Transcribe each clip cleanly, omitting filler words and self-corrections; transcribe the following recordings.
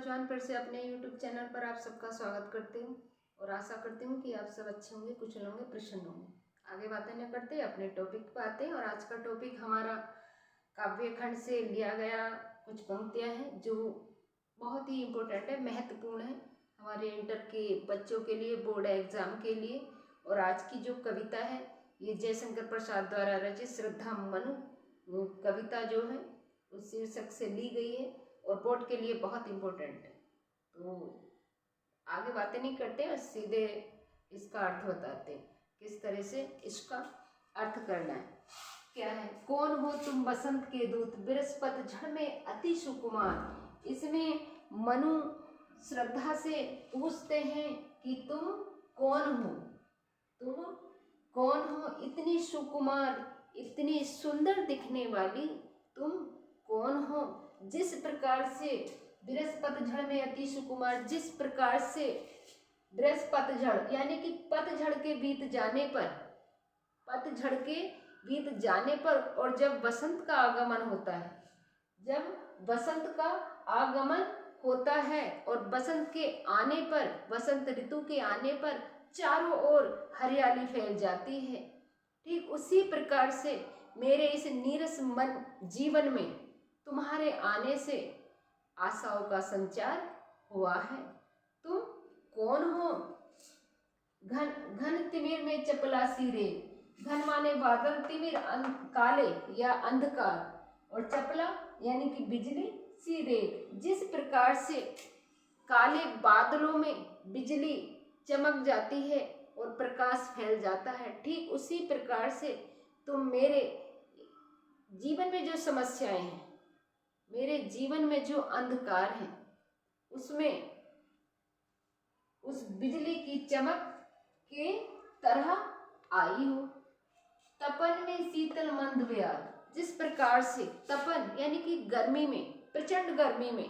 John फिर से अपने YouTube चैनल पर आप सबका स्वागत करती हूँ और आशा करती हूँ कि आप सब अच्छे होंगे, कुशल होंगे, प्रसन्न होंगे। आगे बातें न करते अपने टॉपिक पर आते हैं और आज का टॉपिक हमारा काव्य खंड से लिया गया कुछ पंक्तियाँ हैं जो बहुत ही इम्पोर्टेंट है, महत्वपूर्ण है हमारे इंटर के बच्चों के लिए, बोर्ड एग्जाम के लिए। और आज की जो कविता है ये जयशंकर प्रसाद द्वारा रचित श्रद्धा मनु कविता जो है उस शीर्षक से ली गई है और बोर्ड के लिए बहुत इम्पोर्टेंट है। तो आगे बातें नहीं करते हैं, सीधे इसका अर्थ बताते हैं किस तरह से इसका अर्थ करना है। क्या है? कौन हो तुम बसंत के दूत, बृहस्पति झड़ में अति सुकुमार। इसमें मनु श्रद्धा से पूछते हैं कि तुम कौन हो, तुम कौन हो, इतनी सुकुमार, इतनी सुंदर दिखने वाली तुम कौन हो। जिस प्रकार से बृहस्पति झड़ में अति सुकुमार, जिस प्रकार से बृहस्पति यानी कि पतझड़ के बीत जाने पर, पतझड़ के बीत जाने पर और जब बसंत का आगमन होता है, जब बसंत का आगमन होता है और बसंत के आने पर, बसंत ऋतु के आने पर चारों ओर हरियाली फैल जाती है। ठीक उसी प्रकार से मेरे इस नीरस मन जीवन में तुम्हारे आने से आशाओं का संचार हुआ है। तुम कौन हो? घन घन तिमिर में चपला सी रेत, घन माने बादल, तिमिर काले या अंधकार, और चपला यानी कि बिजली सी रेत। जिस प्रकार से काले बादलों में बिजली चमक जाती है और प्रकाश फैल जाता है, ठीक उसी प्रकार से तुम मेरे जीवन में जो समस्याएं हैं, मेरे जीवन में जो अंधकार है, उसमें उस बिजली की चमक के तरह आई हो। तपन में शीतल मंद बयार, जिस प्रकार से तपन यानी कि गर्मी में, प्रचंड गर्मी में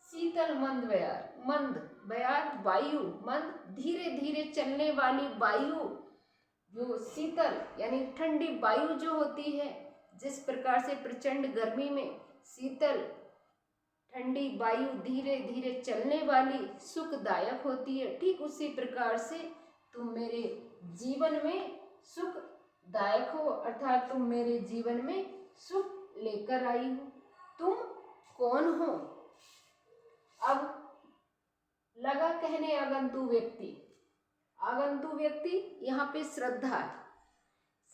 शीतल मंद बयार, मंद बयार वायु, मंद धीरे धीरे चलने वाली वायु, जो शीतल यानी ठंडी वायु जो होती है, जिस प्रकार से प्रचंड गर्मी में शीतल ठंडी वायु धीरे धीरे चलने वाली सुखदायक होती है, ठीक उसी प्रकार से तुम मेरे जीवन में सुखदायक हो, अर्थात तुम मेरे जीवन में सुख लेकर आई हो। तुम कौन हो? अब लगा कहने आगंतु व्यक्ति, आगंतु व्यक्ति यहाँ पे श्रद्धा है।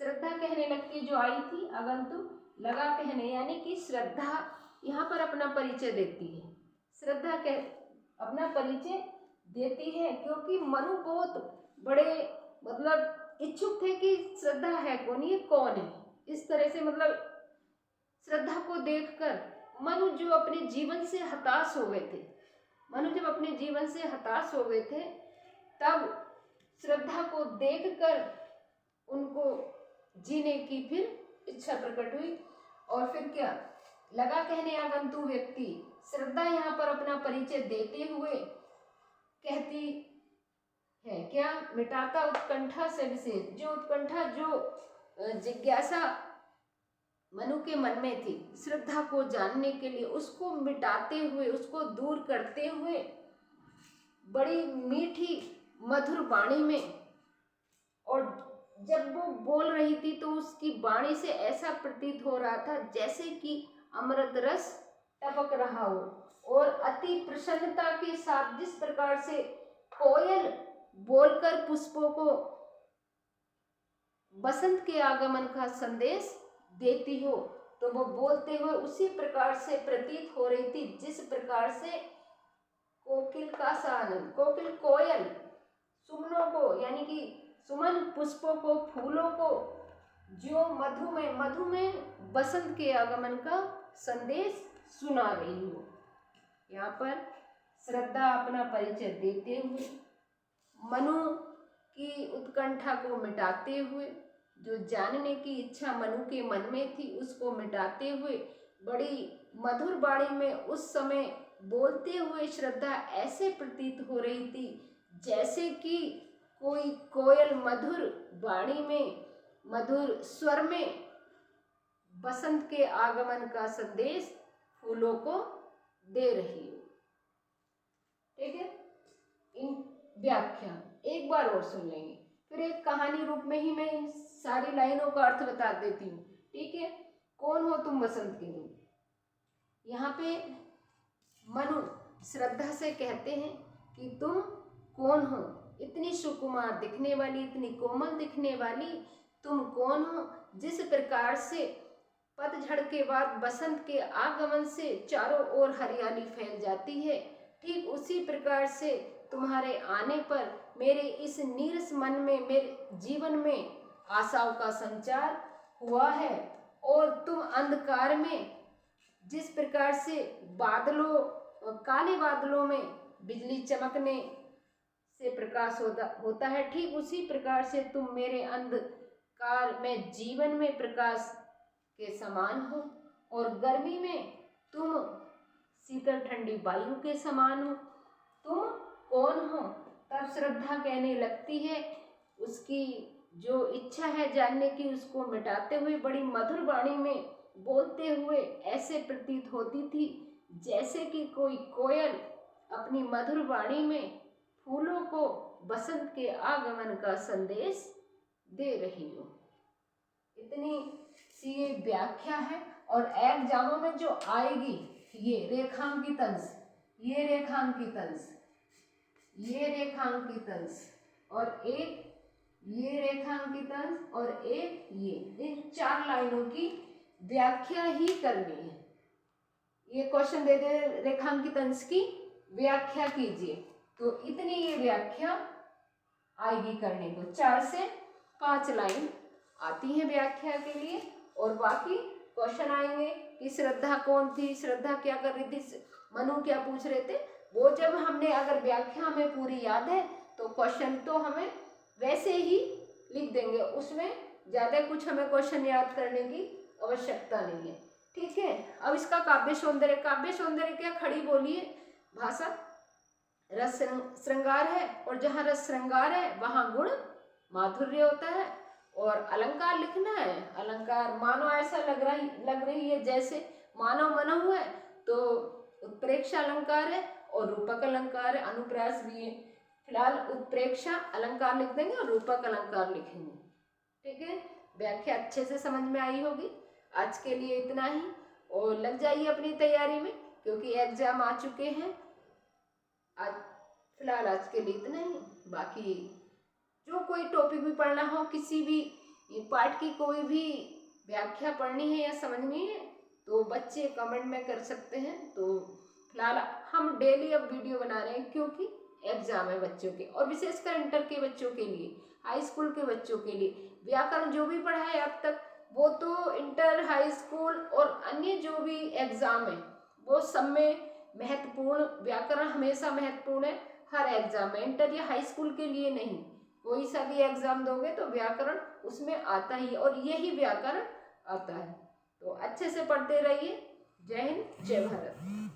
श्रद्धा कहने लगती जो आई थी, आगंतु लगा कहने यानी कि श्रद्धा यहाँ पर अपना परिचय देती है। श्रद्धा अपना परिचय देती है क्योंकि मनु बहुत बड़े मतलब इच्छुक थे कि श्रद्धा है कौन, ये कौन है। इस तरह से मतलब श्रद्धा को देखकर मनु जो अपने जीवन से हताश हो गए थे, मनु जब अपने जीवन से हताश हो गए थे, तब श्रद्धा को देखकर उनको जीने की फिर इच्छा प्रकट हुई। और फिर क्या? लगा कहने आगंतु व्यक्ति, श्रद्धा यहाँ पर अपना परिचय देते हुए कहती है क्या? मिटाता उत्कंठा से विशेष, जो उत्कंठा, जो जिज्ञासा मनु के मन में थी श्रद्धा को जानने के लिए, उसको मिटाते हुए, उसको दूर करते हुए बड़ी मीठी मधुर वाणी में, और जब वो बोल रही थी तो उसकी वाणी से ऐसा प्रतीत हो रहा था जैसे कि अमृत रस टपक रहा हो। और अति प्रसन्नता के साथ जिस प्रकार से कोयल बोलकर पुष्पों को बसंत के आगमन का संदेश देती हो, तो वो बोलते हुए उसी प्रकार से प्रतीत हो रही थी जिस प्रकार से कोकिल का सा आनंद, कोकिल कोयल सुमनों को यानी कि सुमन पुष्पों को, फूलों को जो मधु में बसंत के आगमन का संदेश सुना रही हो। यहाँ पर श्रद्धा अपना परिचय देते हुए, मनु की उत्कंठा को मिटाते हुए, जो जानने की इच्छा मनु के मन में थी उसको मिटाते हुए, बड़ी मधुर वाणी में उस समय बोलते हुए श्रद्धा ऐसे प्रतीत हो रही थी जैसे कि कोई कोयल मधुर वाणी में, मधुर स्वर में बसंत के आगमन का संदेश फूलों को दे रही हो। ठीक है, इन व्याख्या एक बार और सुन लेंगे, फिर एक कहानी रूप में ही मैं इन सारी लाइनों का अर्थ बता देती हूँ। ठीक है, कौन हो तुम बसंत के दिन। यहाँ पे मनु श्रद्धा से कहते हैं कि तुम कौन हो, इतनी सुकुमार दिखने वाली, इतनी कोमल दिखने वाली, तुम कौन हो। जिस प्रकार से पतझड़ के बाद बसंत के आगमन से चारों ओर हरियाली फैल जाती है, ठीक उसी प्रकार से तुम्हारे आने पर मेरे इस नीरस मन में, मेरे जीवन में आशाओं का संचार हुआ है। और तुम अंधकार में जिस प्रकार से बादलों, काले बादलों में बिजली चमकने से प्रकाश होता है, ठीक उसी प्रकार से तुम मेरे अंधकार में जीवन में प्रकाश के समान हो। और गर्मी में तुम शीतल ठंडी वायु के समान हो। तुम कौन हो। तब श्रद्धा कहने लगती है, उसकी जो इच्छा है जानने की उसको मिटाते हुए बड़ी मधुर वाणी में बोलते हुए ऐसे प्रतीत होती थी जैसे कि कोई कोयल अपनी मधुर वाणी में फूलों को बसंत के आगमन का संदेश दे रही हो। इतनी सी ये व्याख्या है। और एग्जामों में जो आएगी ये रेखांकित अंश, ये रेखांकित अंश, ये रेखांकित अंश और एक ये रेखांकित अंश और एक ये, इन 4 लाइनों की व्याख्या ही करनी है। ये क्वेश्चन दे दे रेखांकित अंश की व्याख्या कीजिए, तो इतनी ये व्याख्या आएगी करने को। 4 से 5 लाइन आती हैं व्याख्या के लिए और बाकी क्वेश्चन आएंगे कि श्रद्धा कौन थी, श्रद्धा क्या कर रही थी, मनु क्या पूछ रहे थे। वो जब हमने अगर व्याख्या हमें पूरी याद है तो क्वेश्चन तो हमें वैसे ही लिख देंगे, उसमें ज़्यादा कुछ हमें क्वेश्चन याद करने की आवश्यकता नहीं है। ठीक है, अब इसका काव्य सौंदर्य। काव्य सौंदर्य क्या, खड़ी बोली है भाषा, रस श्रृंगार है, और जहाँ रस श्रृंगार है वहाँ गुण माधुर्य होता है। और अलंकार लिखना है, अलंकार मानो ऐसा लग रही है जैसे मानव बना हुआ है, तो उत्प्रेक्षा अलंकार है और रूपक अलंकार है, अनुप्रास भी है। फिलहाल उत्प्रेक्षा अलंकार लिख देंगे और रूपक अलंकार लिखेंगे। ठीक है, व्याख्या अच्छे से समझ में आई होगी। आज के लिए इतना ही, और लग जाइए अपनी तैयारी में क्योंकि एग्जाम आ चुके हैं। आज फिलहाल आज के लिए इतना ही। बाकी जो कोई टॉपिक भी पढ़ना हो, किसी भी पार्ट की कोई भी व्याख्या पढ़नी है या समझनी है तो बच्चे कमेंट में कर सकते हैं। तो फिलहाल हम डेली अब वीडियो बना रहे हैं क्योंकि एग्जाम है बच्चों के, और विशेषकर इंटर के बच्चों के लिए, हाई स्कूल के बच्चों के लिए। व्याकरण जो भी पढ़ा है अब तक वो तो इंटर, हाई स्कूल और अन्य जो भी एग्जाम है वो सब में महत्वपूर्ण, व्याकरण हमेशा महत्वपूर्ण है हर एग्जाम में। इंटर या हाई स्कूल के लिए नहीं, कोई सा भी एग्जाम दोगे तो व्याकरण उसमें आता ही, और यही व्याकरण आता है। तो अच्छे से पढ़ते रहिए। जय हिंद, जय भारत।